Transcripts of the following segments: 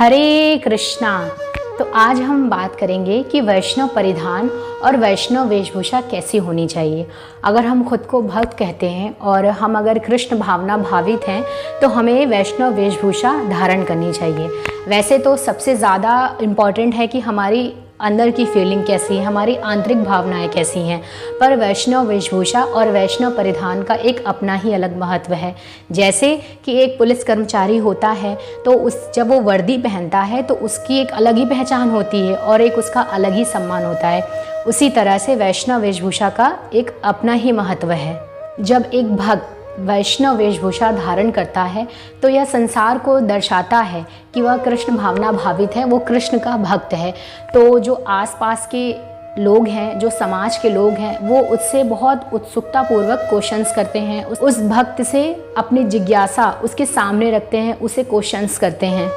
हरे कृष्णा। तो आज हम बात करेंगे कि वैष्णव परिधान और वैष्णव वेशभूषा कैसी होनी चाहिए। अगर हम खुद को भक्त कहते हैं और हम अगर कृष्ण भावना भावित हैं तो हमें वैष्णव वेशभूषा धारण करनी चाहिए। वैसे तो सबसे ज़्यादा इम्पॉर्टेंट है कि हमारी अंदर की फीलिंग कैसी है, हमारी आंतरिक भावनाएं कैसी हैं, पर वैष्णव वेशभूषा और वैष्णव परिधान का एक अपना ही अलग महत्व है। जैसे कि एक पुलिस कर्मचारी होता है तो जब वो वर्दी पहनता है तो उसकी एक अलग ही पहचान होती है और एक उसका अलग ही सम्मान होता है। उसी तरह से वैष्णव वेशभूषा का एक अपना ही महत्व है। जब एक भक्त वैष्णव वेशभूषा धारण करता है तो यह संसार को दर्शाता है कि वह कृष्ण भावना भावित है, वो कृष्ण का भक्त है। तो जो आसपास के लोग हैं, जो समाज के लोग हैं, वो उससे बहुत उत्सुकता पूर्वक क्वेश्चंस करते हैं, उस भक्त से अपनी जिज्ञासा उसके सामने रखते हैं, उसे क्वेश्चंस करते हैं।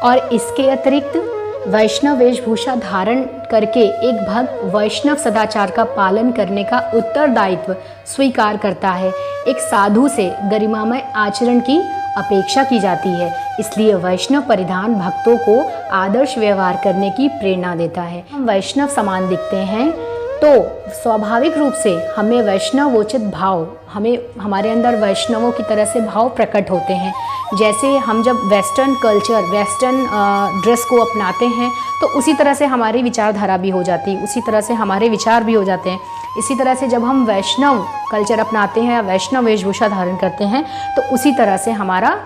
और इसके अतिरिक्त वैष्णव वेशभूषा धारण करके एक भक्त वैष्णव सदाचार का पालन करने का उत्तरदायित्व स्वीकार करता है। एक साधु से गरिमामय आचरण की अपेक्षा की जाती है, इसलिए वैष्णव परिधान भक्तों को आदर्श व्यवहार करने की प्रेरणा देता है। हम वैष्णव समान दिखते हैं तो स्वाभाविक रूप से हमें वैष्णवोचित भाव, हमारे अंदर वैष्णवों की तरह से भाव प्रकट होते हैं। जैसे हम जब वेस्टर्न कल्चर, वेस्टर्न ड्रेस को अपनाते हैं तो उसी तरह से हमारी विचारधारा भी हो जाती है, उसी तरह से हमारे विचार भी हो जाते हैं। इसी तरह से जब हम वैष्णव कल्चर अपनाते हैं या वैष्णव वेशभूषा धारण करते हैं तो उसी तरह से हमारा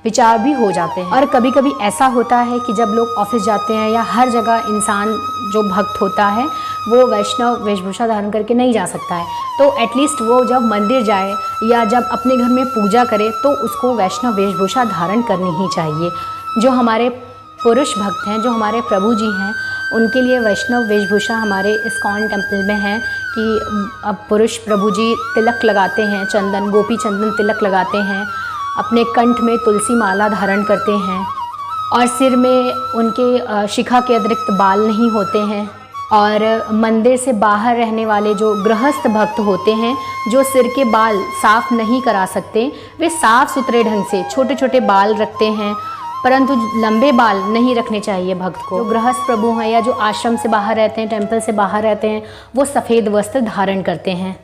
विचार भी हो जाते हैं। और कभी कभी ऐसा होता है कि जब लोग ऑफिस जाते हैं या हर जगह इंसान जो भक्त होता है वो वैष्णव वेशभूषा धारण करके नहीं जा सकता है, तो एटलीस्ट वो जब मंदिर जाए या जब अपने घर में पूजा करे तो उसको वैष्णव वेशभूषा धारण करनी ही चाहिए। जो हमारे पुरुष भक्त हैं, जो हमारे प्रभु जी हैं, उनके लिए वैष्णव वेशभूषा हमारे इस्कॉन टेम्पल में है कि अब पुरुष प्रभु जी तिलक लगाते हैं, चंदन, गोपी चंदन तिलक लगाते हैं, अपने कंठ में तुलसी माला धारण करते हैं और सिर में उनके शिखा के अतिरिक्त बाल नहीं होते हैं। और मंदिर से बाहर रहने वाले जो गृहस्थ भक्त होते हैं, जो सिर के बाल साफ नहीं करा सकते, वे साफ सुथरे ढंग से छोटे छोटे बाल रखते हैं, परंतु लंबे बाल नहीं रखने चाहिए भक्त को। जो गृहस्थ प्रभु हैं या जो आश्रम से बाहर रहते हैं, टेम्पल से बाहर रहते हैं, वो सफ़ेद वस्त्र धारण करते हैं।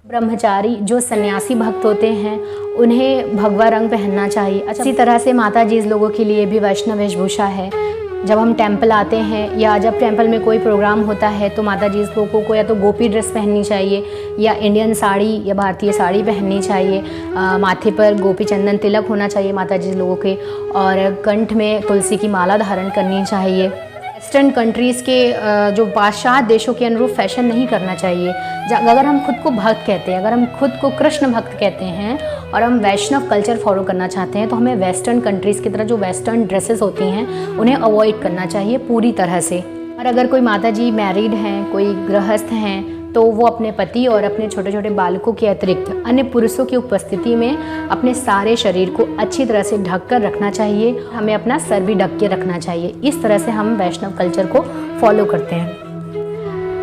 ब्रह्मचारी जो सन्यासी भक्त होते हैं उन्हें भगवा रंग पहनना चाहिए। इसी तरह से माता जी लोगों के लिए भी वैष्णव वेशभूषा है। जब हम टेंपल आते हैं या जब टेंपल में कोई प्रोग्राम होता है तो माता जी लोगों को या तो गोपी ड्रेस पहननी चाहिए या इंडियन साड़ी या भारतीय साड़ी पहननी चाहिए। माथे पर गोपी चंदन तिलक होना चाहिए माता जी लोगों के, और कंठ में तुलसी की माला धारण करनी चाहिए। वेस्टर्न कंट्रीज़ के जो पाश्चात्य देशों के अनुरूप फैशन नहीं करना चाहिए। अगर हम खुद को भक्त कहते हैं, अगर हम खुद को कृष्ण भक्त कहते हैं और हम वैष्णव कल्चर फॉलो करना चाहते हैं तो हमें वेस्टर्न कंट्रीज़ की तरह जो वेस्टर्न ड्रेसेस होती हैं उन्हें अवॉइड करना चाहिए पूरी तरह से। और अगर कोई माता जी मैरिड हैं, कोई गृहस्थ हैं, तो वो अपने पति और अपने छोटे छोटे बालकों के अतिरिक्त अन्य पुरुषों की उपस्थिति में अपने सारे शरीर को अच्छी तरह से ढक कर रखना चाहिए। हमें अपना सर भी ढक के रखना चाहिए। इस तरह से हम वैष्णव कल्चर को फॉलो करते हैं।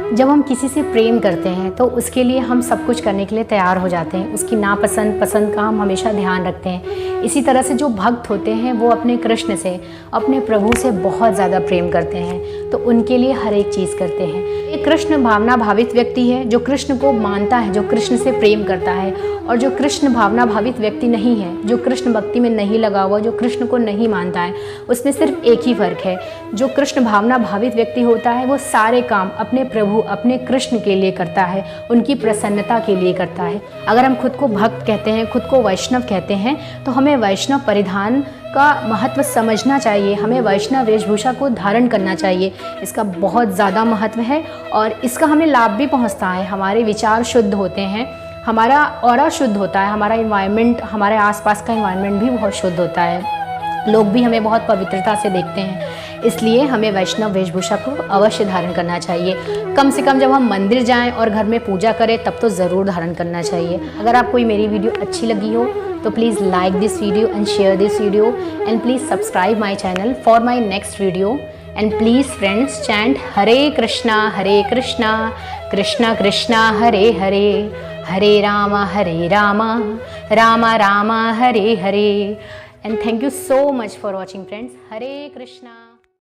जब हम किसी से प्रेम करते हैं तो उसके लिए हम सब कुछ करने के लिए तैयार हो जाते हैं। उसकी नापसंद पसंद का हम हमेशा ध्यान रखते हैं। इसी तरह से जो भक्त होते हैं वो अपने कृष्ण से, अपने प्रभु से बहुत ज़्यादा प्रेम करते हैं, तो उनके लिए हर एक चीज़ करते हैं। एक कृष्ण भावना भावित व्यक्ति है जो कृष्ण को मानता है, जो कृष्ण से प्रेम करता है, और जो कृष्ण भावना भावित व्यक्ति नहीं है, जो कृष्ण भक्ति में नहीं लगा हुआ, जो कृष्ण को नहीं मानता है, उसमें सिर्फ एक ही फ़र्क है। जो कृष्ण भावना भावित व्यक्ति होता है वो सारे काम अपने प्रभु, अपने कृष्ण के लिए करता है, उनकी प्रसन्नता के लिए करता है। अगर हम खुद को भक्त कहते हैं, खुद को वैष्णव कहते हैं, तो हमें वैष्णव परिधान का महत्व समझना चाहिए। हमें वैष्णव वेशभूषा को धारण करना चाहिए। इसका बहुत ज़्यादा महत्व है और इसका हमें लाभ भी पहुंचता है। हमारे विचार शुद्ध होते हैं, हमारा ऑरा शुद्ध होता है, हमारा इन्वायरमेंट, हमारे आसपास का इन्वायरमेंट भी बहुत शुद्ध होता है। लोग भी हमें बहुत पवित्रता से देखते हैं। इसलिए हमें वैष्णव वेशभूषा को अवश्य धारण करना चाहिए। कम से कम जब हम मंदिर जाएं और घर में पूजा करें तब तो ज़रूर धारण करना चाहिए। अगर आपको मेरी वीडियो अच्छी लगी हो तो please like this video and share this video and please subscribe my channel for my next video. And please friends chant Hare Krishna Krishna Krishna Hare Hare, Hare Ram Ram Ram Hare Hare. And thank you so much for watching friends. Hare Krishna.